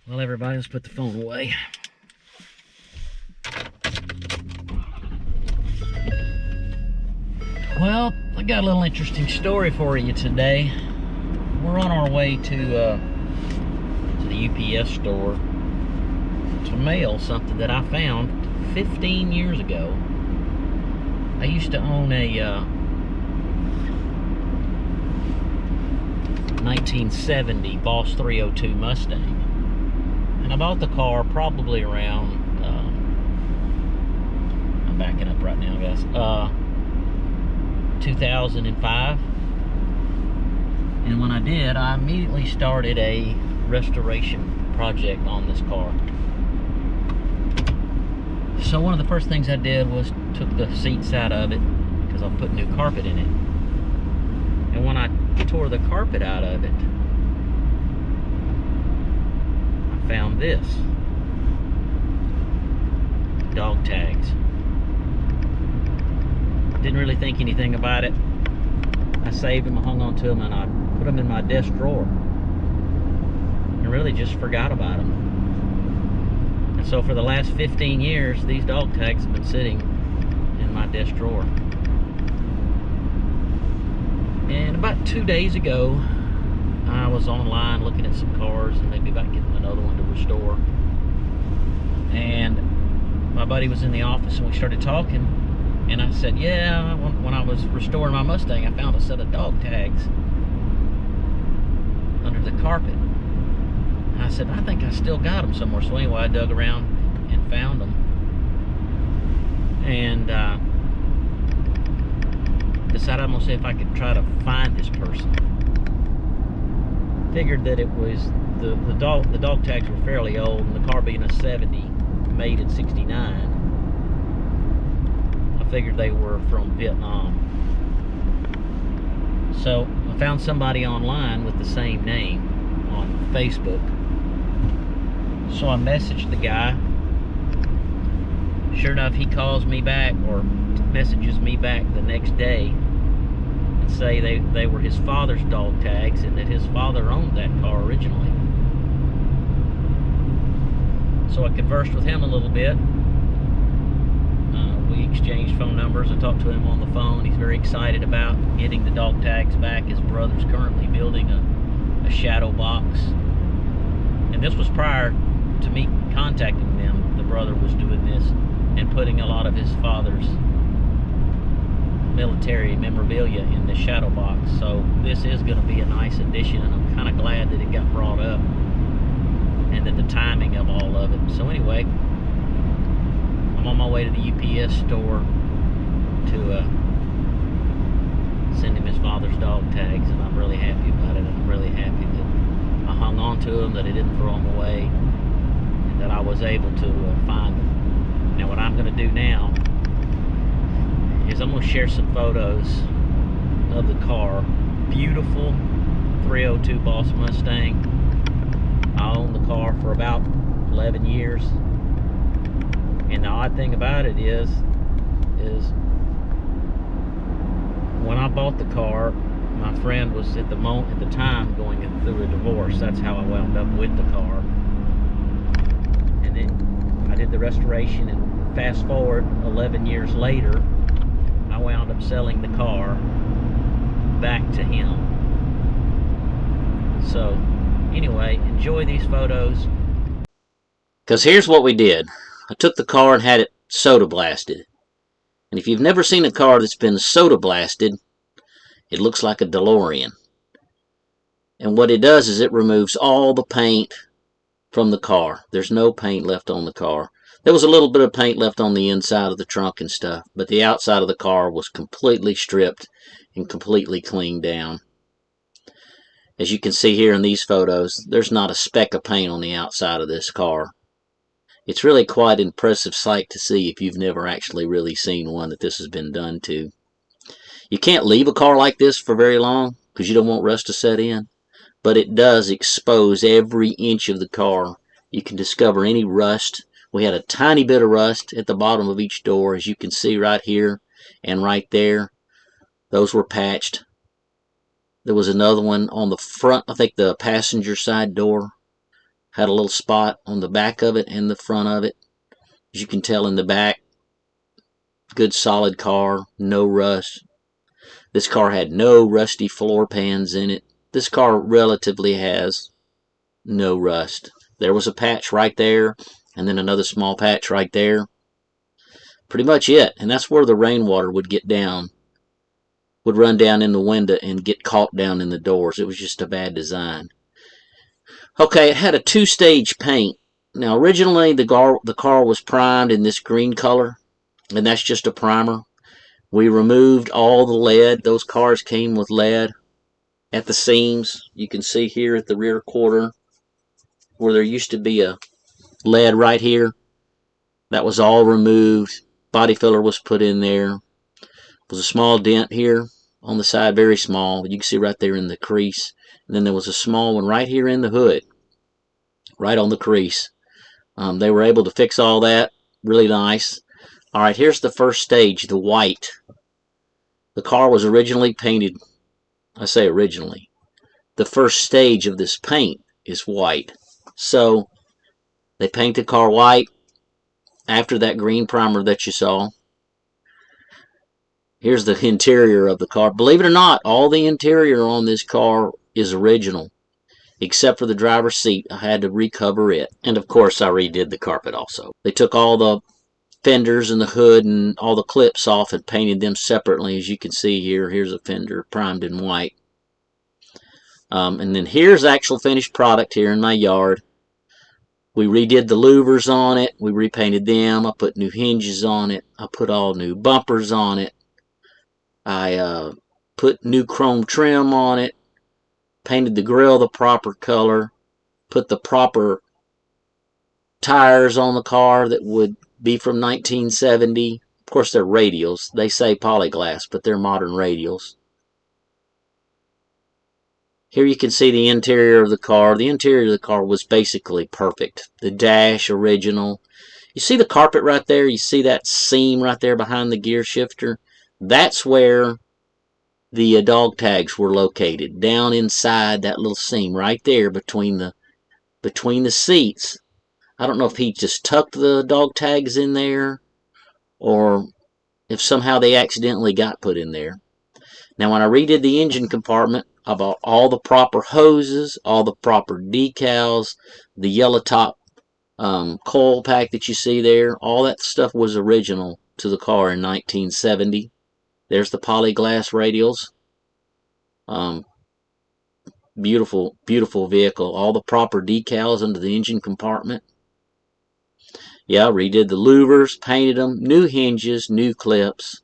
Well, everybody, let's put the phone away. Well, I got a little interesting story for you today. We're on our way to the UPS store to mail something that I found 15 years ago. I used to own a 1970 Boss 302 Mustang. And I bought the car probably around, I'm backing up right now, guys, 2005. And when I did, I immediately started a restoration project on this car. So one of the first things I did was took the seats out of it because I'll put new carpet in it. And when I tore the carpet out of it, I found this. Dog tags. Didn't really think anything about it. I saved them, I hung on to them, and I put them in my desk drawer. And really just forgot about them. And so for the last 15 years, these dog tags have been sitting in my desk drawer. And about 2 days ago, I was online looking at some cars and maybe about getting another one to restore. And my buddy was in the office and we started talking. And I said, yeah, when I was restoring my Mustang, I found a set of dog tags under the carpet. And I said, I think I still got them somewhere. So anyway, I dug around and found them. And decided I'm gonna see if I could try to find this person. Figured that it was the dog tags were fairly old, and the car being a 70, made in 69. I figured they were from Vietnam. So I found somebody online with the same name on Facebook. So I messaged the guy. Sure enough, he calls me back, or messages me back the next day and say they were his father's dog tags and that his father owned that car originally. So I conversed with him a little bit. We exchanged phone numbers. I talked to him on the phone. He's very excited about getting the dog tags back. His brother's currently building a shadow box. And this was prior to me contacting them. The brother was doing this and putting a lot of his father's military memorabilia in the shadow box. So this is going to be a nice addition, and I'm kind of glad that it got brought up and that the timing of all of it. So anyway, I'm on my way to the UPS store to send him his father's dog tags, and I'm really happy about it. And I'm really happy that I hung on to them, that I didn't throw them away, and that I was able to find them. Now what I'm going to do now is I'm going to share some photos of the car. Beautiful 302 Boss Mustang. I owned the car for about 11 years. And the odd thing about it is when I bought the car, my friend was at the time going through a divorce. That's how I wound up with the car. And then I did the restoration, and fast forward 11 years later, I wound up selling the car back to him. So anyway, enjoy these photos. Because here's what we did. I took the car and had it soda blasted. And if you've never seen a car that's been soda blasted, it looks like a DeLorean. And what it does is it removes all the paint from the car. There's no paint left on the car. There was a little bit of paint left on the inside of the trunk and stuff, but the outside of the car was completely stripped and completely cleaned down. As you can see here in these photos, there's not a speck of paint on the outside of this car. It's really quite an impressive sight to see if you've never actually really seen one that this has been done to. You can't leave a car like this for very long because you don't want rust to set in, but it does expose every inch of the car. You can discover any rust. We had a tiny bit of rust at the bottom of each door, as you can see right here and right there. Those were patched. There was another one on the front, I think the passenger side door Had a little spot on the back of it and the front of it. As you can tell in the back, good solid car, no rust. This car had no rusty floor pans in it. This car relatively has no rust. There was a patch right there, and then another small patch right there. Pretty much it, and that's where the rainwater would get down, would run down in the window and get caught down in the doors. It was just a bad design. Okay, it had a two-stage paint. Now, originally the car was primed in this green color, and that's just a primer. We removed all the lead. Those cars came with lead at the seams. You can see here at the rear quarter where there used to be a lead right here. That was all removed. Body filler was put in there. There was a small dent here on the side, very small. You can see right there in the crease. And then there was a small one right here in the hood, right on the crease. They were able to fix all that. Really nice. All right, here's the first stage, the white. The car was originally painted, I say originally, the first stage of this paint is white. So they paint the car white after that green primer that you saw. Here's the interior of the car. Believe it or not, all the interior on this car is original, except for the driver's seat. I had to recover it. And of course, I redid the carpet also. They took all the fenders and the hood and all the clips off and painted them separately. As you can see here, here's a fender primed in white. And then here's actual finished product here in my yard. We redid the louvers on it. We repainted them. I put new hinges on it. I put all new bumpers on it. I put new chrome trim on it. Painted the grill the proper color. Put the proper tires on the car that would be from 1970. Of course, they're radials. They say polyglass, but they're modern radials. Here you can see the interior of the car. The interior of the car was basically perfect. The dash, original. You see the carpet right there? You see that seam right there behind the gear shifter? That's where the dog tags were located. Down inside that little seam right there between the seats. I don't know if he just tucked the dog tags in there or if somehow they accidentally got put in there. Now, when I redid the engine compartment, I bought all the proper hoses, all the proper decals, the yellow top coil pack that you see there. All that stuff was original to the car in 1970. There's the polyglass radials. Beautiful, beautiful vehicle. All the proper decals under the engine compartment. Yeah, redid the louvers, painted them, new hinges, new clips.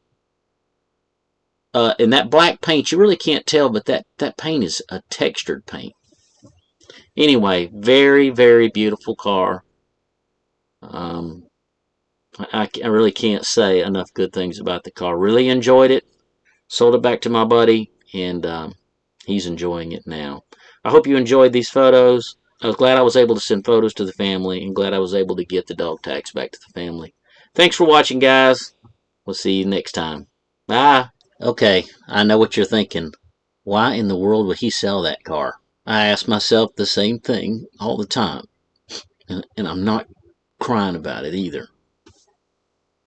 And that black paint, you really can't tell, but that paint is a textured paint. Anyway, very, very beautiful car. I really can't say enough good things about the car. Really enjoyed it. Sold it back to my buddy, and he's enjoying it now. I hope you enjoyed these photos. I was glad I was able to send photos to the family, and glad I was able to get the dog tags back to the family. Thanks for watching, guys. We'll see you next time. Bye. Okay, I know what you're thinking. Why in the world would he sell that car? I ask myself the same thing all the time, and I'm not crying about it either.